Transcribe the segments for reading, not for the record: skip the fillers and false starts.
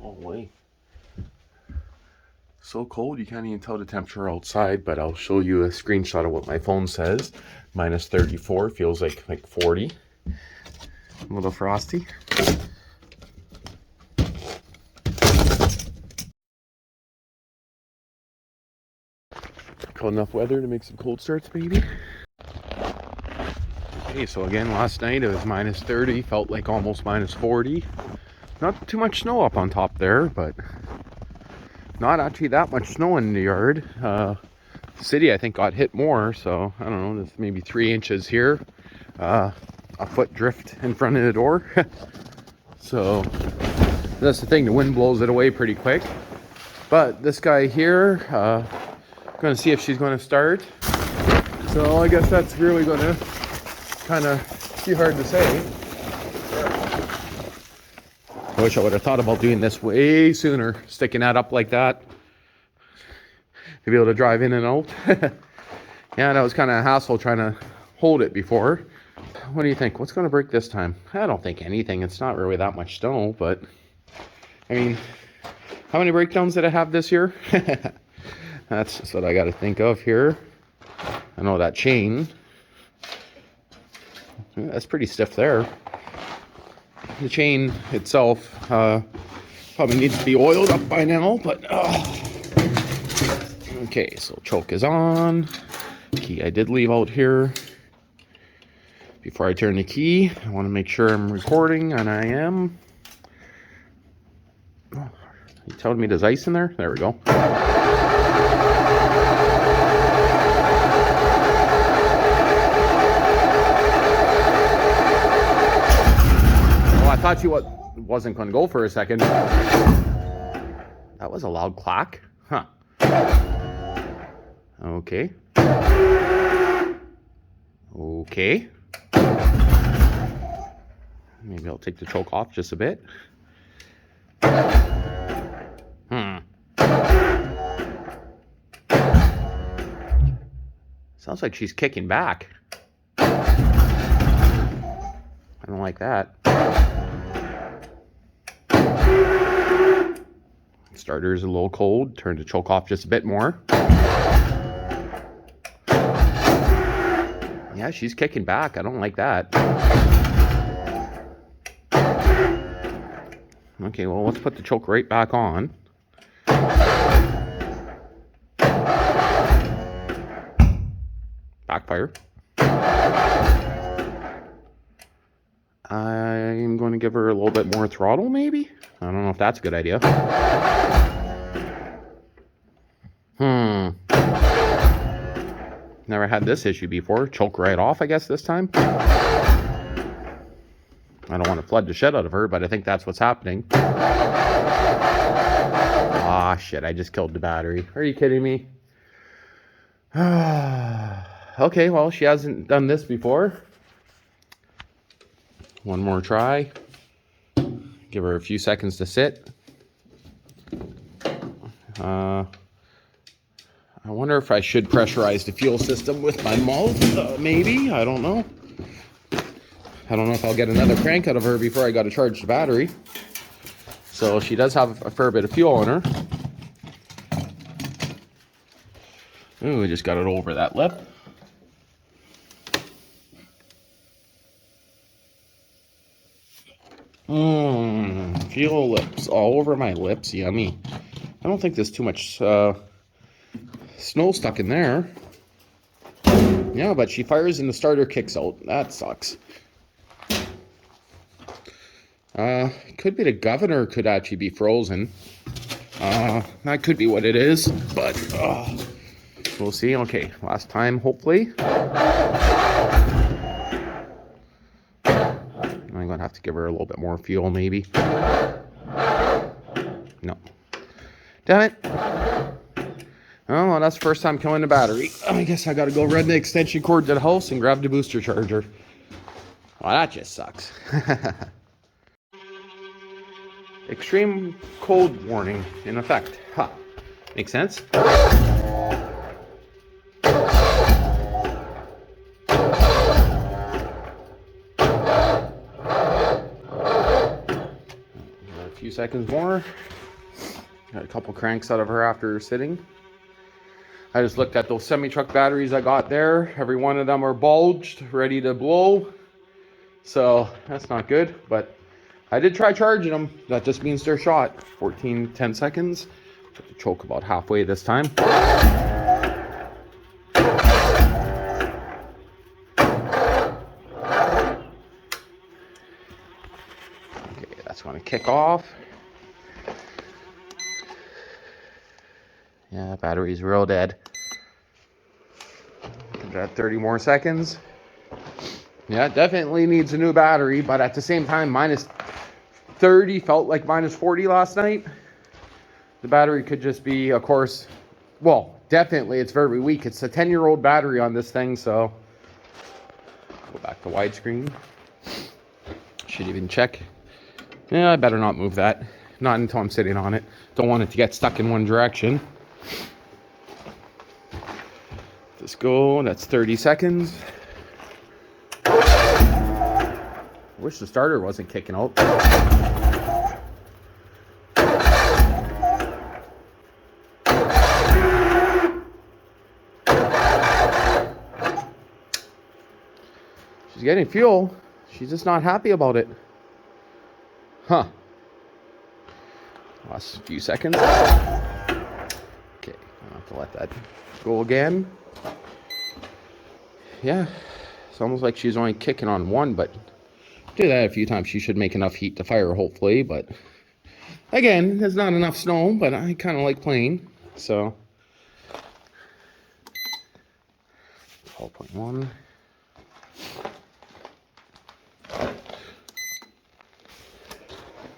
Oh boy. So cold you can't even tell the temperature outside, but I'll show you a screenshot of what my phone says. Minus 34, feels like 40. A little frosty. Cold enough weather to make some cold starts, maybe. Okay, so again, last night it was minus 30, felt like almost minus 40. Not too much snow up on top there, but not actually that much snow in the yard. The city, I think, got hit more, so I don't know, there's maybe 3 inches here. A foot drift in front of the door. So that's the thing, the wind blows it away pretty quick. But this guy here, gonna see if she's gonna start. So I guess that's really gonna kind of be hard to say. I wish I would have thought about doing this way sooner, sticking that up like that to be able to drive in and out. Yeah, that was kind of a hassle trying to hold it before. What do you think? What's going to break this time? I don't think anything. It's not really that much snow, but I mean, how many breakdowns did I have this year? That's just what I got to think of here. I know that chain, that's pretty stiff there. The chain itself probably needs to be oiled up by now, but okay, so choke is on. Key I did leave out here. Before I turn the key, I want to make sure I'm recording, and I am. Oh, you telling me there's ice in there? There we go. Oh, I thought you wasn't going to go for a second. That was a loud clack. Huh. Okay. Okay. Maybe I'll take the choke off just a bit. Sounds like she's kicking back. I don't like that. Starter's a little cold. Turn the choke off just a bit more. Yeah, she's kicking back. I don't like that. Okay, well, let's put the choke right back on. Backfire. I'm going to give her a little bit more throttle, maybe? I don't know if that's a good idea. Never had this issue before. Choke right off, I guess, this time. I don't want to flood the shit out of her, but I think that's what's happening. Ah, shit, I just killed the battery. Are you kidding me? Okay, well, she hasn't done this before. One more try. Give her a few seconds to sit. I wonder if I should pressurize the fuel system with my mouth. Maybe. I don't know. I don't know if I'll get another crank out of her before I got to charge the battery. So she does have a fair bit of fuel in her. Ooh, we just got it over that lip. Fuel lips all over my lips. Yummy. I don't think there's too much snow stuck in there. Yeah, but she fires and the starter kicks out. That sucks. Could be the governor could actually be frozen. That could be what it is, but we'll see. Okay, last time, hopefully. I'm gonna have to give her a little bit more fuel, maybe. No. Damn it. Oh, well, that's the first time killing the battery. I guess I gotta go run the extension cord to the house and grab the booster charger. Well, that just sucks. Extreme cold warning in effect. Huh. Makes sense? A few seconds more. Got a couple cranks out of her after sitting. I just looked at those semi-truck batteries I got there. Every one of them are bulged, ready to blow. So that's not good, but I did try charging them. That just means they're shot. 10 seconds. Put the choke about halfway this time. Okay, that's going to kick off. Yeah, battery's real dead. Got 30 more seconds. Yeah, it definitely needs a new battery, but at the same time, minus 30 felt like minus 40 last night. The battery could just be, of course, well, definitely it's very weak. It's a 10-year-old battery on this thing, so go back to widescreen. Should even check. Yeah, I better not move that. Not until I'm sitting on it. Don't want it to get stuck in one direction. Let's go. That's 30 seconds. Wish the starter wasn't kicking out. She's getting fuel. She's just not happy about it. Huh. Last few seconds. Okay, I'll have to let that go again. Yeah, it's almost like she's only kicking on one, but do that a few times. She should make enough heat to fire, hopefully. But again, there's not enough snow, but I kind of like playing. So 12.1.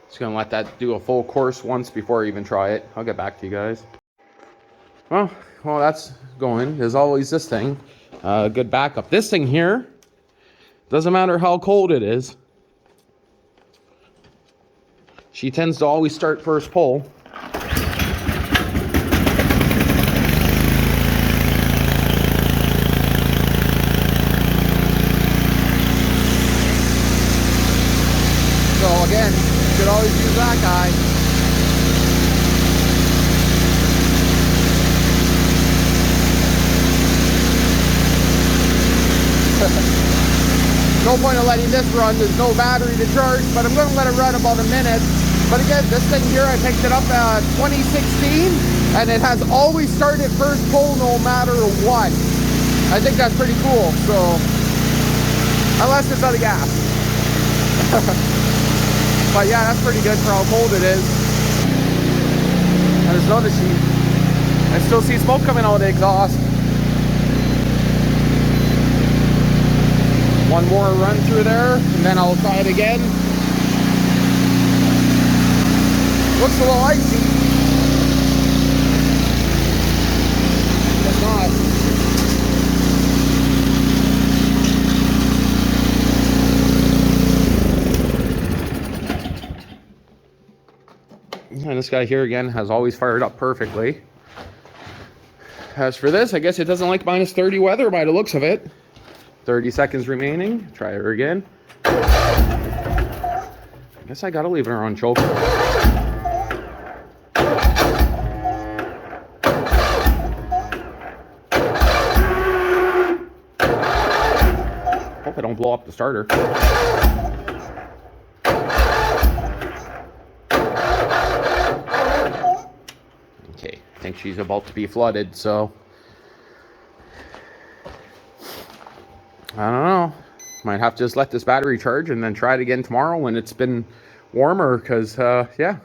Just gonna let that do a full course once before I even try it. I'll get back to you guys. Well, that's going. There's always this thing. Good backup. This thing here, doesn't matter how cold it is, she tends to always start first pull. So again, you could always use that guy. No point of letting this run. There's no battery to charge, but I'm going to let it run about a minute. But again, this thing here, I picked it up 2016, and it has always started first pull no matter what. I think that's pretty cool. So, unless it's out of gas. But yeah, that's pretty good for how cold it is. I just noticed I still see smoke coming out of the exhaust. One more run through there, and then I'll try it again. Looks a little icy. It's not. And this guy here again has always fired up perfectly. As for this, I guess it doesn't like minus 30 weather by the looks of it. 30 seconds remaining. Try her again. I guess I gotta leave her on choke. Hope I don't blow up the starter. Okay, I think she's about to be flooded, so I don't know. Might have to just let this battery charge and then try it again tomorrow when it's been warmer, because, yeah.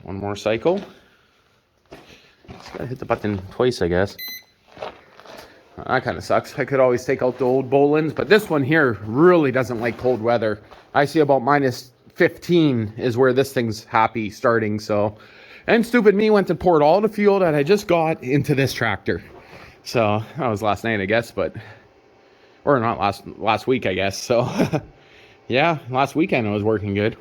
One more cycle. Just gotta hit the button twice, I guess. That kind of sucks. I could always take out the old Bolens, but this one here really doesn't like cold weather. I see about minus 15 is where this thing's happy starting, so. And stupid me went to pour all the fuel that I just got into this tractor. So that was last night, I guess, but, or not last week, I guess. So yeah, last weekend it was working good.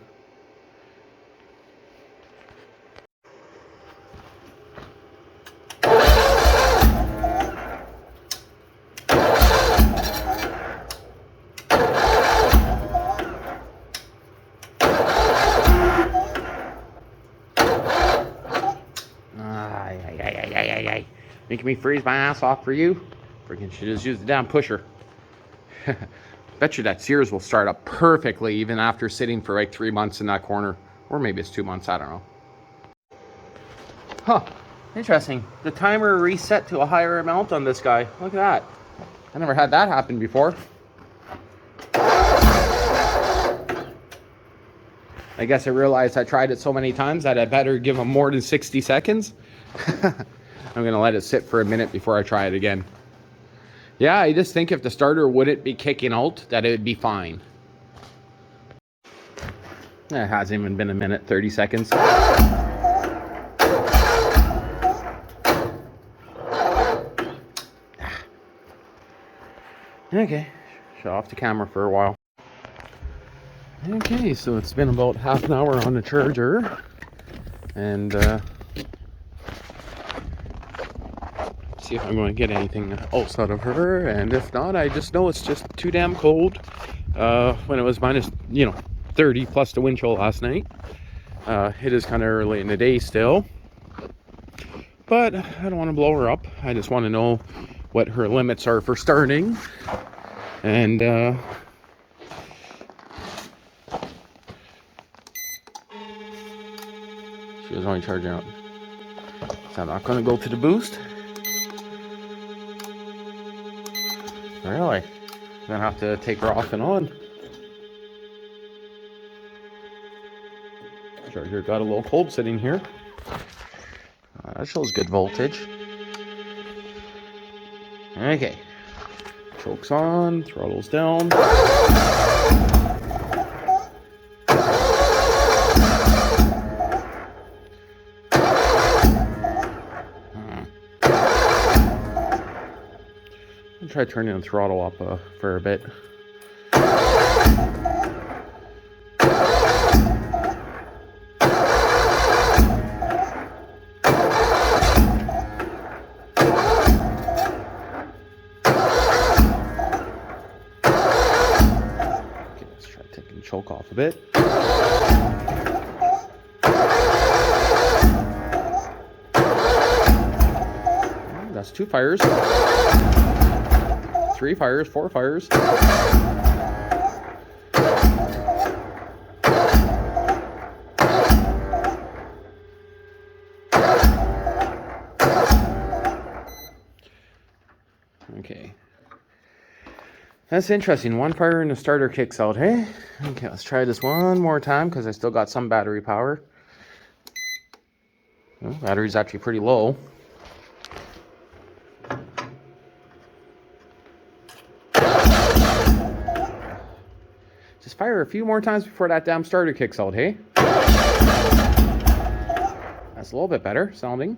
Making me freeze my ass off for you. Freaking should just use the damn pusher. Bet you that Sears will start up perfectly even after sitting for like 3 months in that corner. Or maybe it's 2 months, I don't know. Huh, interesting. The timer reset to a higher amount on this guy. Look at that. I never had that happen before. I guess I realized I tried it so many times that I better give him more than 60 seconds. I'm gonna let it sit for a minute before I try it again. Yeah, I just think if the starter wouldn't be kicking out, that it would be fine. It hasn't even been a minute, 30 seconds. Okay, shut off the camera for a while. Okay, so it's been about half an hour on the charger, and see if I'm going to get anything else out of her, and if not, I just know it's just too damn cold. When it was minus, 30 plus the wind chill last night. It is kind of early in the day still, but I don't want to blow her up. I just want to know what her limits are for starting, and she was only charging up, so I'm not going to go to the boost. Really? I'm gonna have to take her off and on. Charger got a little cold sitting here. That shows good voltage. Okay. Chokes on, throttles down. I'll try turning the throttle up for a bit. Choke off a bit. That's 2 fires. 3 fires, 4 fires. Okay. That's interesting. 1 fire and the starter kicks out, hey? Okay, let's try this one more time because I still got some battery power. Well, battery's actually pretty low. Just fire a few more times before that damn starter kicks out, hey? That's a little bit better sounding.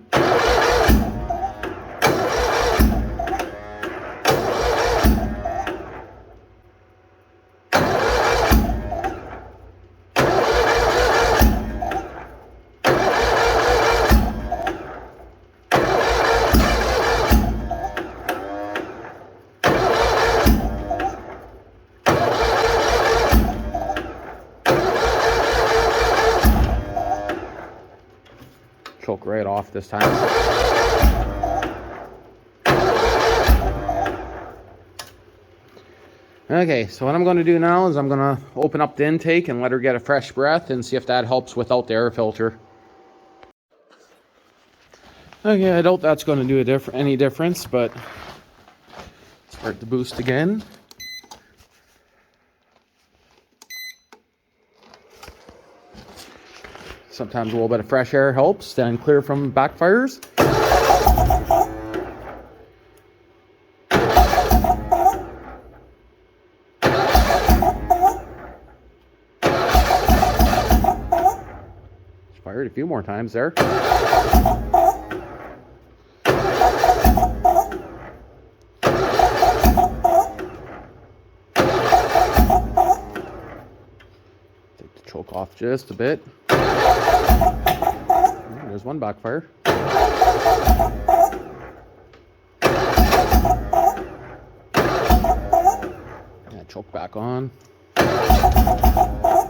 Choke right off this time. Okay, so what I'm going to do now is I'm going to open up the intake and let her get a fresh breath and see if that helps without the air filter. Okay, I doubt that's going to do any difference, but start the boost again. Sometimes a little bit of fresh air helps, staying clear from backfires. Fired a few more times there. Take the choke off just a bit. There's one backfire. Yeah, choke back on.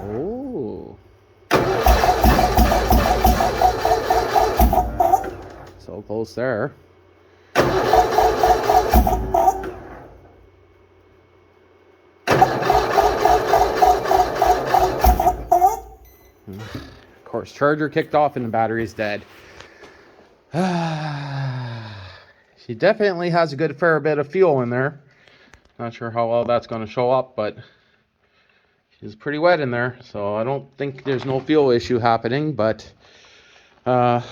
Oh. So close there. course, charger kicked off and the battery's dead. She definitely has a good fair bit of fuel in there. Not sure how well that's going to show up, but she's pretty wet in there, so I don't think there's no fuel issue happening, but let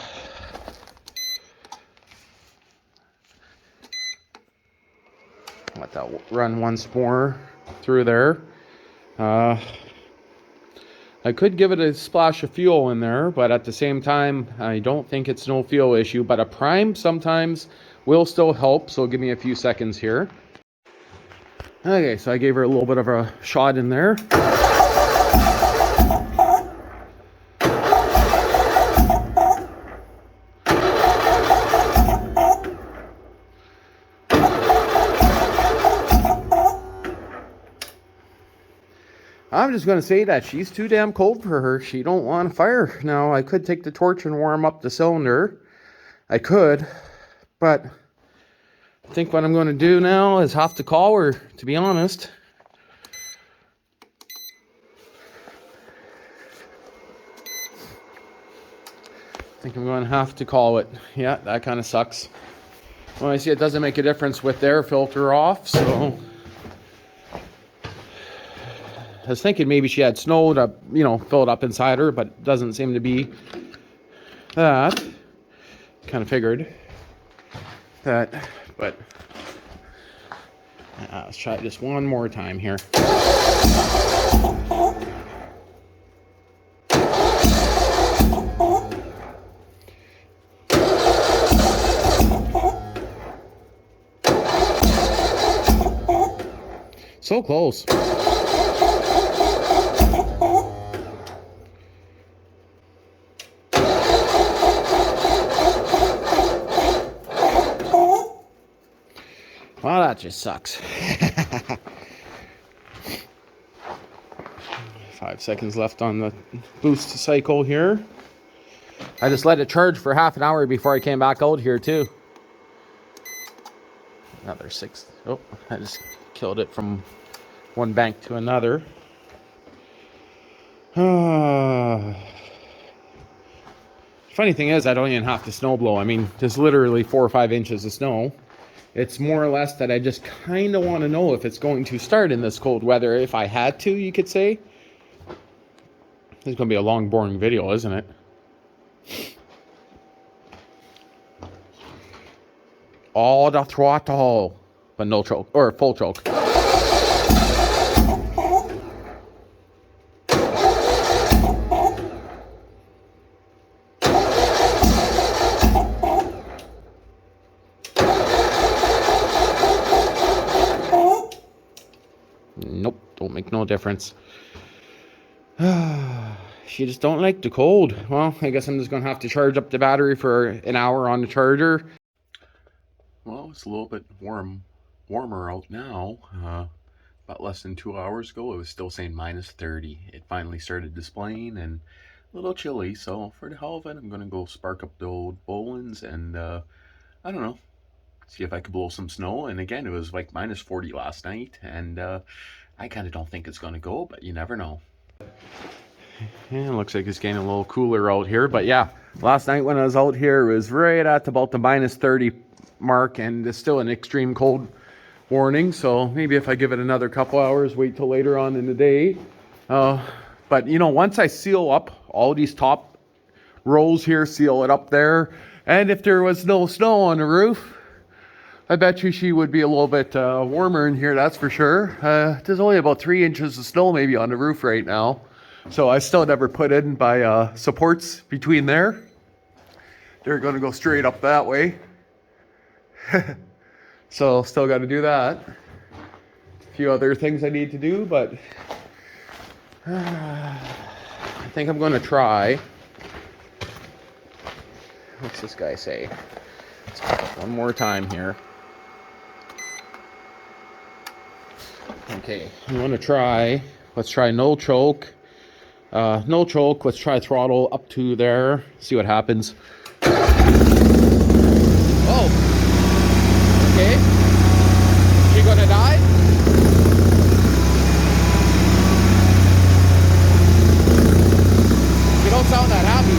that run once more through there. I could give it a splash of fuel in there, but at the same time, I don't think it's no fuel issue, but a prime sometimes will still help, so give me a few seconds here. Okay, so I gave her a little bit of a shot in there. I'm just going to say that she's too damn cold for her. She don't want to fire. Now, I could take the torch and warm up the cylinder. I could, but I think what I'm going to do now is have to call her, to be honest. I think I'm going to have to call it. Yeah, that kind of sucks. Well, I see it doesn't make a difference with their filter off, so I was thinking maybe she had snow to, you know, fill it up inside her, but it doesn't seem to be that. Kind of figured that, but let's try it just one more time here. So close. Well, that just sucks. 5 seconds left on the boost cycle here. I just let it charge for half an hour before I came back out here too. Another 6. Oh, I just killed it from one bank to another. Funny thing is, I don't even have to snow blow. I mean, there's literally 4 or 5 inches of snow. It's more or less that I just kind of want to know if it's going to start in this cold weather. If I had to, you could say. This is going to be a long, boring video, isn't it? All the throttle, but no choke, or full choke. Nope, don't make no difference. She just don't like the cold. Well, I guess I'm just gonna have to charge up the battery for an hour on the charger. Well, it's a little bit warmer out now. About less than 2 hours ago, it was still saying -30. It finally started displaying and a little chilly. So for the hell of it, I'm gonna go spark up the old Bolens and I don't know, see if I could blow some snow. And again, it was like -40 last night, and I kind of don't think it's going to go, but you never know. Yeah, it looks like it's getting a little cooler out here, but yeah, last night when I was out here, it was right at about the -30 mark, and it's still an extreme cold warning. So maybe if I give it another couple hours, wait till later on in the day. But you know, once I seal up all these top rows here, seal it up there, and if there was no snow on the roof, I bet you she would be a little bit warmer in here, that's for sure. There's only about 3 inches of snow maybe on the roof right now. So I still never put in my supports between there. They're going to go straight up that way. So still got to do that. A few other things I need to do, but I think I'm going to try. What's this guy say? Let's try it one more time here. Okay, I'm going to try. Let's try no choke. No choke. Let's try throttle up to there. See what happens. Oh. Okay. She gonna die? You don't sound that happy.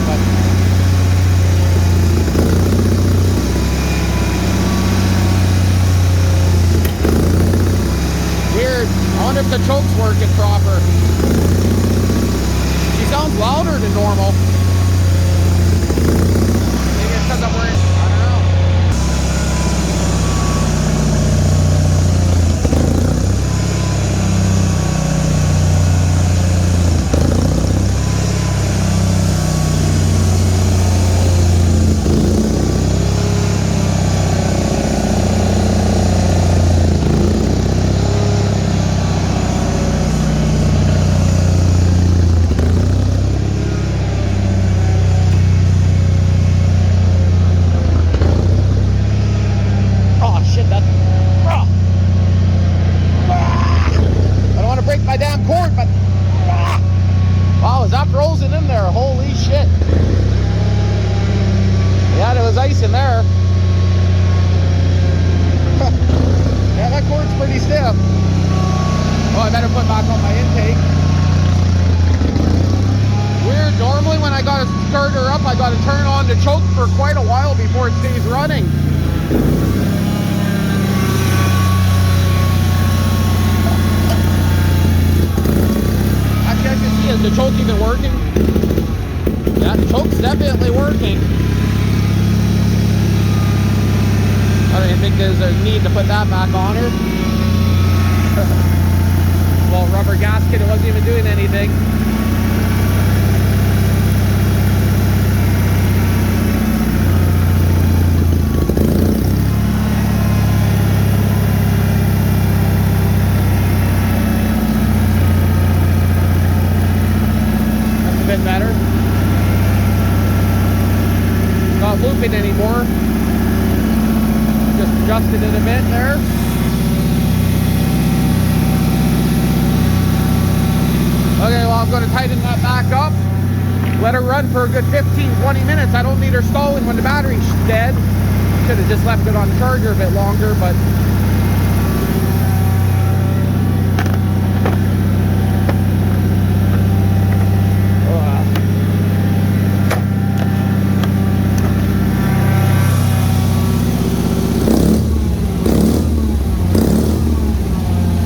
working proper. She sounds louder than normal. Maybe it's because I'm wearing, I don't know. Wow, is that frozen in there? Holy shit. Yeah, there was ice in there. Yeah, that cord's pretty stiff. Oh, I better put back on my intake. Weird, normally when I gotta start her up, I gotta turn on the choke for quite a while before it stays running. Is the choke even working? Yeah, the choke's definitely working. I don't even think there's a need to put that back on her. Well, rubber gasket, it wasn't even doing anything. Better. Not looping anymore. Just adjusted it a bit there. Okay, well, I'm going to tighten that back up. Let her run for a good 15-20 minutes. I don't need her stalling when the battery's dead. Should have just left it on charger a bit longer, but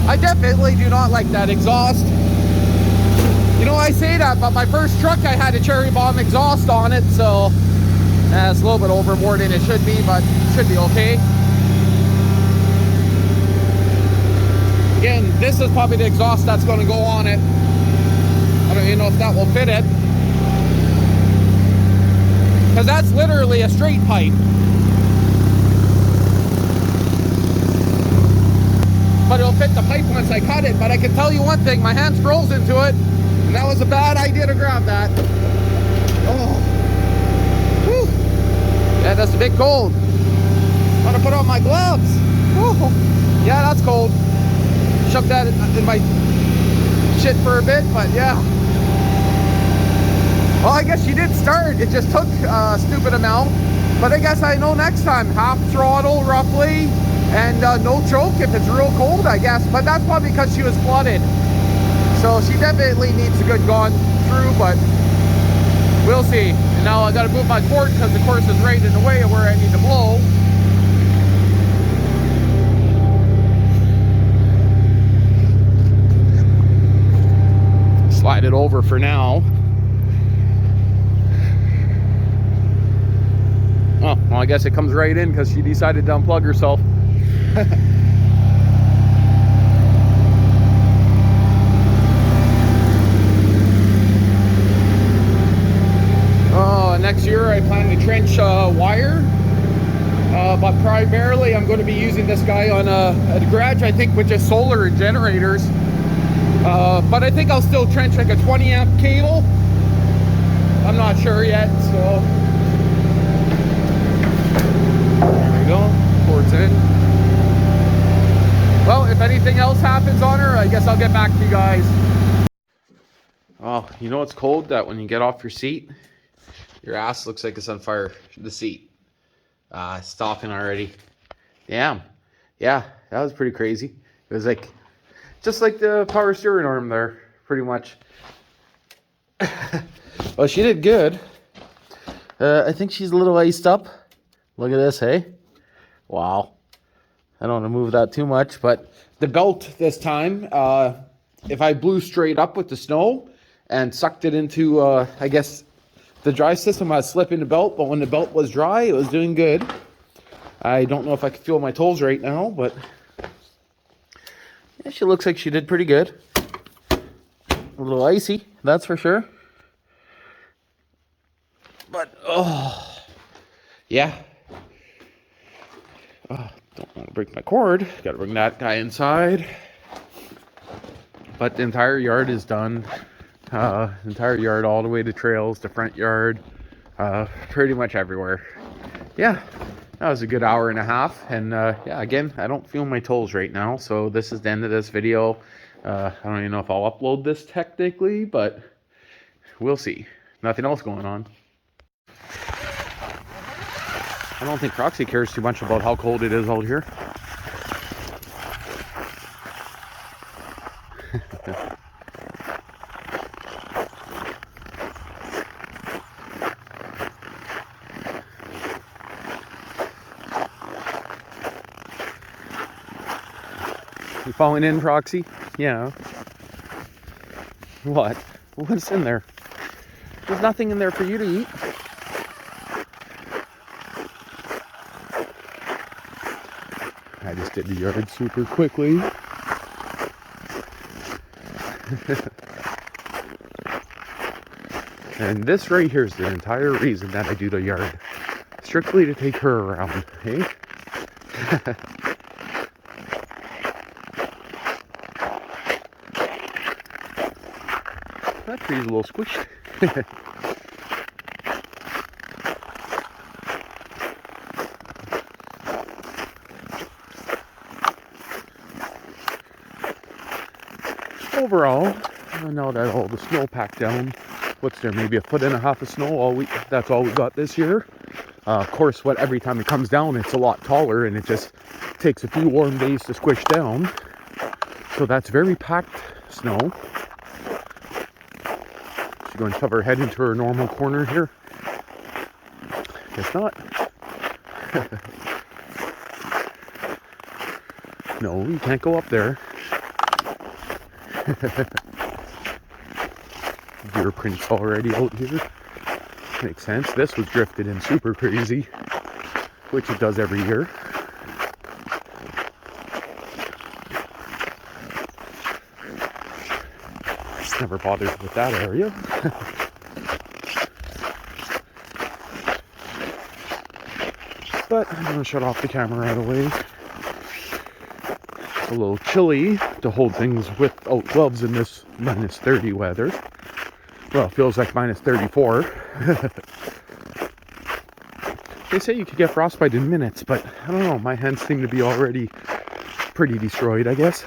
I definitely do not like that exhaust. You know, I say that, but my first truck I had a cherry bomb exhaust on it, so it's a little bit overboard than it should be, but it should be okay. Again, this is probably the exhaust that's going to go on it. I don't even know if that will fit it, because that's literally a straight pipe. But it'll fit the pipe once I cut it. But I can tell you one thing, my hands froze into it, and that was a bad idea to grab that. Oh, whew. Yeah, that's a bit cold. I'm gonna put on my gloves. Whew. Yeah, that's cold. Shook that in my shit for a bit, but yeah. Well, I guess she did start. It just took a stupid amount. But I guess I know next time, half throttle roughly. And no choke if it's real cold, I guess. But that's probably because she was flooded. So she definitely needs a good gone through, but we'll see. And now I gotta move my cord because the course is right in the way of where I need to blow. Slide it over for now. Oh, well, I guess it comes right in because she decided to unplug herself. Next year I plan to trench wire, but primarily I'm going to be using this guy on a garage, I think, with just solar and generators. But I think I'll still trench like a 20 amp cable. I'm not sure yet, so there we go, cord's in. Well, if anything else happens on her, I guess I'll get back to you guys. Oh, you know it's cold that when you get off your seat, your ass looks like it's on fire. The seat. It's stopping already. Damn. Yeah, that was pretty crazy. It was like, just like the power steering arm there, pretty much. Well, she did good. I think she's a little iced up. Look at this, hey? Wow. I don't want to move that too much, but the belt this time, if I blew straight up with the snow and sucked it into, I guess, the dry system, I'd slip in the belt. But when the belt was dry, it was doing good. I don't know if I can feel my toes right now, but yeah, she looks like she did pretty good. A little icy, that's for sure. But, oh, yeah. Don't want to break my cord. Got to bring that guy inside. But the entire yard is done. Entire yard all the way to trails, the front yard, pretty much everywhere. Yeah, that was a good hour and a half. And yeah, again, I don't feel my toes right now. So this is the end of this video. I don't even know if I'll upload this technically, but we'll see. Nothing else going on. I don't think Roxy cares too much about how cold it is out here. You falling in, Roxy? Yeah. What? What's in there? There's nothing in there for you to eat. I just did the yard super quickly. And this right here is the entire reason that I do the yard. Strictly to take her around, hey? That tree's a little squished. Overall, now that all the snow packed down, what's there, maybe 1.5 feet of snow, that's all we got this year. Of course, every time it comes down, it's a lot taller, and it just takes a few warm days to squish down. So that's very packed snow. She's going to shove her head into her normal corner here. Guess not. No, you can't go up there. Deer prints already out here. Makes sense. This was drifted in super crazy, which it does every year. Never bothered with that area. But I'm going to shut off the camera right away. A little chilly to hold things without gloves in this -30 weather. Well, it feels like -34. They say you could get frostbite in minutes, but I don't know. My hands seem to be already pretty destroyed, I guess.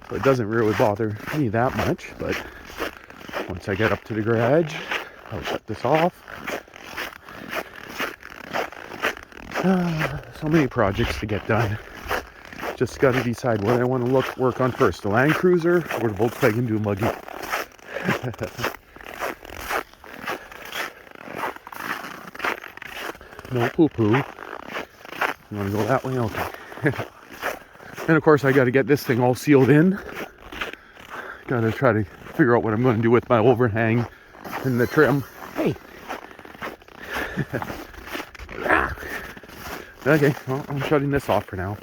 So it doesn't really bother me that much, but once I get up to the garage, I'll shut this off. So many projects to get done. Just got to decide what I want to work on first, the Land Cruiser or the Volkswagen Dune Buggy. No poo-poo. You want to go that way? Okay. And of course I got to get this thing all sealed in. Got to try to figure out what I'm going to do with my overhang and the trim. Hey! Okay, well, I'm shutting this off for now.